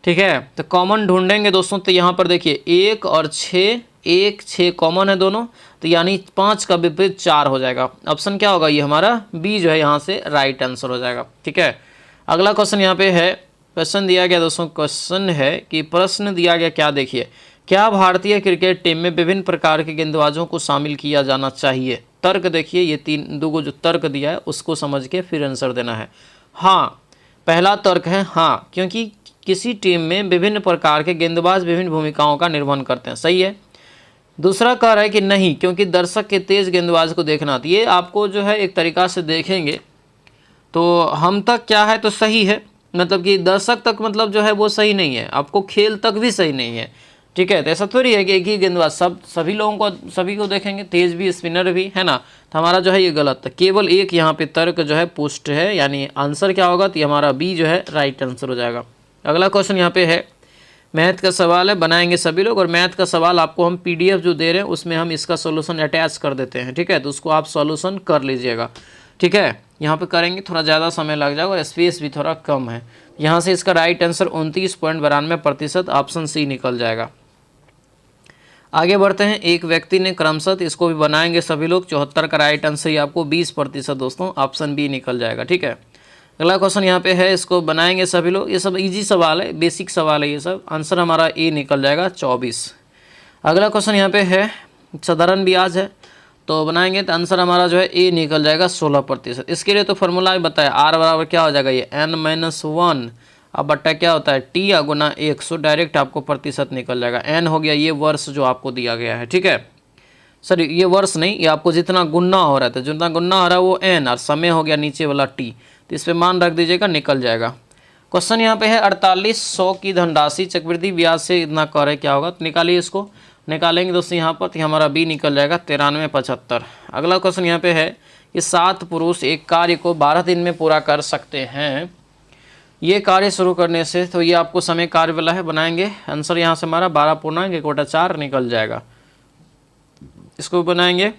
ठीक है, तो कॉमन ढूंढेंगे दोस्तों। तो यहाँ पर देखिए 1 और 6, 1 6 कॉमन है दोनों, तो यानी 5 का विपरीत 4 हो जाएगा। ऑप्शन क्या होगा? ये हमारा बी जो है यहाँ से राइट आंसर हो जाएगा। ठीक है, अगला क्वेश्चन यहाँ पे है, क्वेश्चन दिया गया दोस्तों, क्वेश्चन है कि प्रश्न दिया गया क्या, देखिए, क्या भारतीय क्रिकेट टीम में विभिन्न प्रकार के गेंदबाजों को शामिल किया जाना चाहिए? तर्क देखिए, ये 2 जो तर्क दिया है उसको समझ के फिर आंसर देना है। हाँ, पहला तर्क है हाँ, क्योंकि किसी टीम में विभिन्न प्रकार के गेंदबाज विभिन्न भूमिकाओं का निर्वहन करते हैं, सही है। दूसरा कह रहा है कि नहीं, क्योंकि दर्शक के तेज गेंदबाज को देखना, तो ये आपको जो है एक तरीका से देखेंगे तो हम तक क्या है तो सही है, मतलब कि दर्शक तक मतलब जो है वो सही नहीं है, आपको खेल तक भी सही नहीं है। ठीक है, तो ऐसा थोड़ी है कि एक ही गेंदबाज सभी लोगों को सभी को देखेंगे, तेज भी स्पिनर भी, है ना। तो हमारा जो है ये गलत है, केवल एक यहाँ पे तर्क जो है पुष्ट है, यानी आंसर क्या होगा? तो हमारा बी जो है राइट आंसर हो जाएगा। अगला क्वेश्चन यहाँ पे है, मैथ का सवाल है, बनाएंगे सभी लोग, और मैथ का सवाल आपको हम PDF जो दे रहे हैं उसमें हम इसका सॉल्यूशन अटैच कर देते हैं। ठीक है, तो उसको आप सॉल्यूशन कर लीजिएगा। ठीक है, यहाँ पे करेंगे, थोड़ा ज़्यादा समय लग जाएगा और स्पेस भी थोड़ा कम है। यहाँ से इसका राइट आंसर 29.92% ऑप्शन सी निकल जाएगा। आगे बढ़ते हैं, एक व्यक्ति ने क्रमशः, इसको भी बनाएंगे सभी लोग। 74 का राइट आंसर ये आपको 20% दोस्तों ऑप्शन बी निकल जाएगा। ठीक है, अगला क्वेश्चन यहाँ पे है, इसको बनाएंगे सभी लोग। ये सब इजी सवाल है, बेसिक सवाल है ये सब। आंसर हमारा ए निकल जाएगा 24। अगला क्वेश्चन यहाँ पे है, साधारण ब्याज है तो बनाएंगे तो आंसर हमारा जो है ए निकल जाएगा 16%। इसके लिए तो फॉर्मूला बताया, आर बराबर क्या हो जाएगा, ये n-1 अब बट्टा क्या होता है टी या गुना 100, डायरेक्ट आपको प्रतिशत निकल जाएगा। एन हो गया ये वर्ष जो आपको दिया गया है। ठीक है, सर ये वर्ष नहीं, ये आपको जितना गुना हो रहा था, जितना गुना हो रहा है वो एन, और समय हो गया नीचे वाला टी, तो इस पर मान रख दीजिएगा, निकल जाएगा। क्वेश्चन यहाँ पे है 4800 की धनराशि चक्रवृद्धि ब्याज से इतना कर है, क्या होगा, तो निकालिए। इसको निकालेंगे दोस्तों यहाँ पर, तो हमारा बी निकल जाएगा 9375। अगला क्वेश्चन यहाँ पे है कि 7 पुरुष एक कार्य को 12 दिन में पूरा कर सकते हैं। ये कार्य शुरू करने से, तो ये आपको समय कार्य वाला है, बनाएंगे। आंसर यहाँ से हमारा 12.1/4 निकल जाएगा। इसको बनाएंगे।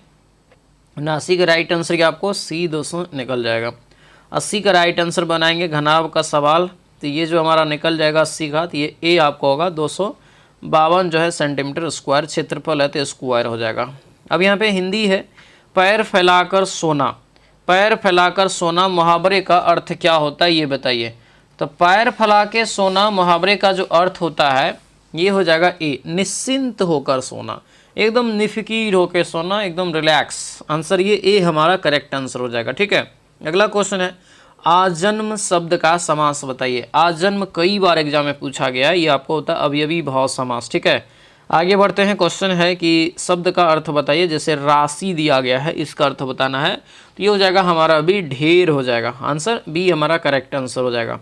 79 का राइट आंसर क्या आपको सी 200 निकल जाएगा। 80 का राइट आंसर बनाएंगे, घनाभ का सवाल, तो ये जो हमारा निकल जाएगा 80 का, तो ये ए आपको होगा 252 जो है सेंटीमीटर स्क्वायर, क्षेत्रफल है तो स्क्वायर हो जाएगा। अब यहाँ पे हिंदी है, पैर फैलाकर सोना। पैर फैलाकर सोना मुहावरे का अर्थ क्या होता है ये बताइए। तो पैर फैला के सोना मुहावरे का जो अर्थ होता है ये हो जाएगा ए, निश्चिंत होकर सोना, एकदम निफिकीर होकर सोना, एकदम रिलैक्स। आंसर ये ए हमारा करेक्ट आंसर हो जाएगा। ठीक है, अगला क्वेश्चन है, आजन्म शब्द का समास बताइए। आजन्म कई बार एग्जाम में पूछा गया है, ये आपको होता है अवयवी भाव समास। ठीक है, आगे बढ़ते हैं। क्वेश्चन है कि शब्द का अर्थ बताइए, जैसे राशि दिया गया है इसका अर्थ बताना है, तो ये हो जाएगा हमारा बी ढेर हो जाएगा। आंसर बी हमारा करेक्ट आंसर हो जाएगा।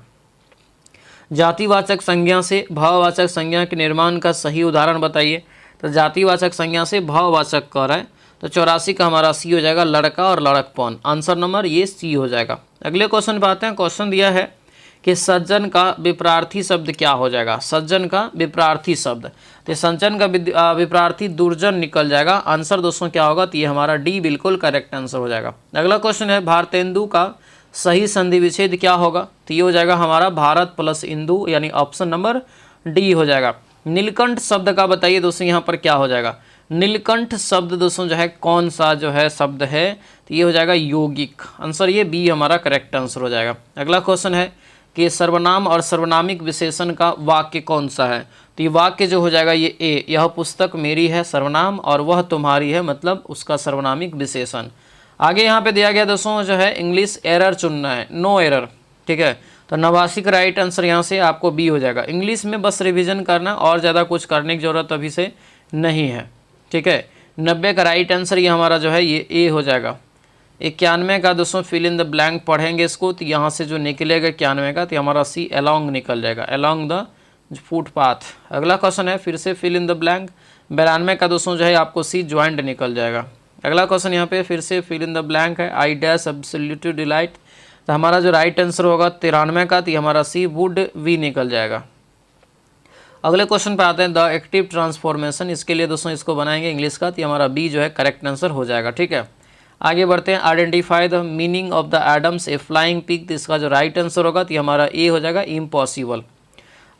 जातिवाचक संज्ञा से भाववाचक संज्ञा के निर्माण का सही उदाहरण बताइए। तो जातिवाचक संज्ञा से भाववाचक कर है, तो 84 का हमारा सी हो जाएगा लड़का और लड़कपन। आंसर नंबर ये सी हो जाएगा। अगले क्वेश्चन पे आते हैं। क्वेश्चन दिया है कि सज्जन का विपरार्थी शब्द क्या हो जाएगा। सज्जन का विपरार्थी शब्द, तो सज्जन का विपरार्थी दुर्जन निकल जाएगा। आंसर दोस्तों क्या होगा, तो ये हमारा डी बिल्कुल करेक्ट आंसर हो जाएगा। अगला क्वेश्चन है, भारतेंदु का सही संधि विच्छेद क्या होगा। तो ये हो जाएगा हमारा भारत प्लस इंदु, यानी ऑप्शन नंबर डी हो जाएगा। नीलकंठ शब्द का बताइए दोस्तों, यहाँ पर क्या हो जाएगा। नीलकंठ शब्द दोस्तों जो है कौन सा जो है शब्द है, तो ये हो जाएगा यौगिक। आंसर ये बी हमारा करेक्ट आंसर हो जाएगा। अगला क्वेश्चन है कि सर्वनाम और सर्वनामिक विशेषण का वाक्य कौन सा है। तो ये वाक्य जो हो जाएगा ये ए, यह पुस्तक मेरी है सर्वनाम, और वह तुम्हारी है मतलब उसका सर्वनामिक विशेषण। आगे यहाँ पे दिया गया दोस्तों जो है इंग्लिश एरर चुनना है, नो एरर। ठीक है, तो 89 का राइट आंसर यहाँ से आपको बी हो जाएगा। इंग्लिश में बस रिवीजन करना, और ज़्यादा कुछ करने की ज़रूरत अभी से नहीं है। ठीक है, 90 का राइट आंसर ये हमारा जो है ये ए हो जाएगा। 91 का दोस्तों फिल इन द ब्लैंक पढ़ेंगे इसको, तो यहाँ से जो निकलेगा 91 का, तो हमारा सी अलोंग निकल जाएगा, अलोंग द फुटपाथ। अगला क्वेश्चन है फिर से फिल इन द ब्लैंक। 92 का दोस्तों जो है आपको सी ज्वाइंट निकल जाएगा। अगला क्वेश्चन यहाँ पे फिर से फिल इन द ब्लैंक है, आई डैश एब्सोल्यूट डिलाइट। तो हमारा जो राइट आंसर होगा 93 का, तो हमारा सी वुड वी निकल जाएगा। अगले क्वेश्चन पे आते हैं, द एक्टिव ट्रांसफॉर्मेशन। इसके लिए दोस्तों इसको बनाएंगे इंग्लिश का, तो हमारा बी जो है करेक्ट आंसर हो जाएगा। ठीक है, आगे बढ़ते हैं। Identify the meaning of the idioms a flying pig. तो इसका जो राइट आंसर होगा तो हमारा ए हो जाएगा इम्पॉसिबल।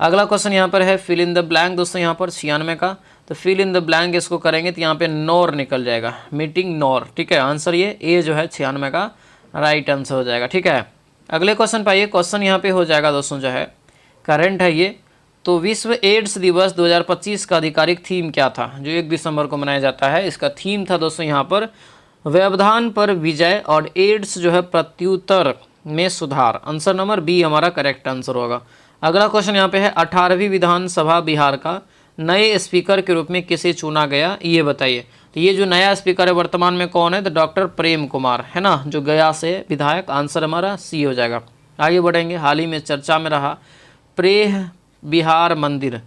अगला क्वेश्चन यहाँ पर है फिल इन द ब्लैंक दोस्तों, यहाँ पर 96 का, तो फिल इन द ब्लैंक इसको करेंगे तो यहाँ पे नोर निकल जाएगा, मीटिंग नोर। ठीक है, आंसर ये ए जो है 96 का राइट आंसर हो जाएगा। ठीक है, अगले क्वेश्चन पे आइए। क्वेश्चन यहाँ पे हो जाएगा दोस्तों जो है करंट है ये, तो विश्व एड्स दिवस 2025 का आधिकारिक थीम क्या था, जो 1 दिसंबर को मनाया जाता है। इसका थीम था दोस्तों यहाँ पर व्यवधान पर विजय और एड्स जो है प्रत्युत्तर में सुधार। आंसर नंबर बी हमारा करेक्ट आंसर होगा। अगला क्वेश्चन यहाँ पे है 18वीं विधानसभा बिहार का नए स्पीकर के रूप में किसे चुना गया ये बताइए। तो ये जो नया स्पीकर है वर्तमान में कौन है, तो डॉक्टर प्रेम कुमार है ना, जो गया से विधायक। आंसर हमारा सी हो जाएगा। आगे बढ़ेंगे। हाल ही में चर्चा में रहा प्रेह बिहार मंदिर।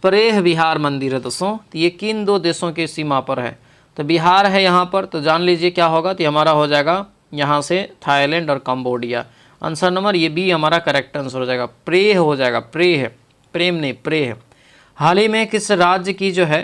प्रेह बिहार मंदिर है दोस्तों, तो ये किन 2 देशों की सीमा पर है। तो बिहार है यहाँ पर, तो जान लीजिए क्या होगा, तो हमारा हो जाएगा यहाँ से थाईलैंड और कंबोडिया। आंसर नंबर ये बी हमारा करेक्ट आंसर हो जाएगा, प्रेह हो जाएगा, प्रेह, प्रेम नहीं प्रेह। हाल ही में किस राज्य की जो है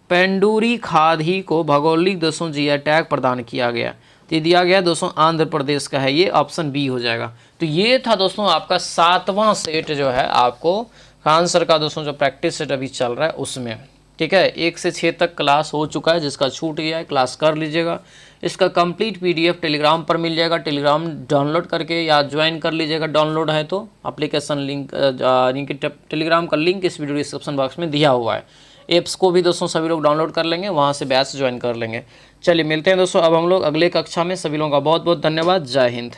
पेंडुरी खादी को भौगोलिक दोस्तों जीआई टैग प्रदान किया गया। तो ये दिया गया दोस्तों आंध्र प्रदेश का है, ये ऑप्शन बी हो जाएगा। तो ये था दोस्तों आपका 7वां सेट जो है आपको आंसर का दोस्तों जो प्रैक्टिस सेट अभी चल रहा है उसमें। ठीक है। 1 से 6 तक क्लास हो चुका है, जिसका छूट गया है क्लास कर लीजिएगा। इसका कंप्लीट PDF टेलीग्राम पर मिल जाएगा, टेलीग्राम डाउनलोड करके या ज्वाइन कर लीजिएगा। डाउनलोड है तो एप्लीकेशन लिंक टेलीग्राम का लिंक इस वीडियो डिस्क्रिप्शन बॉक्स में दिया हुआ है। ऐप्स को भी दोस्तों सभी लोग डाउनलोड कर लेंगे, वहाँ से बैच ज्वाइन कर लेंगे। चलिए मिलते हैं दोस्तों अब हम लोग अगले कक्षा में। सभी लोगों का बहुत बहुत धन्यवाद। जय हिंद।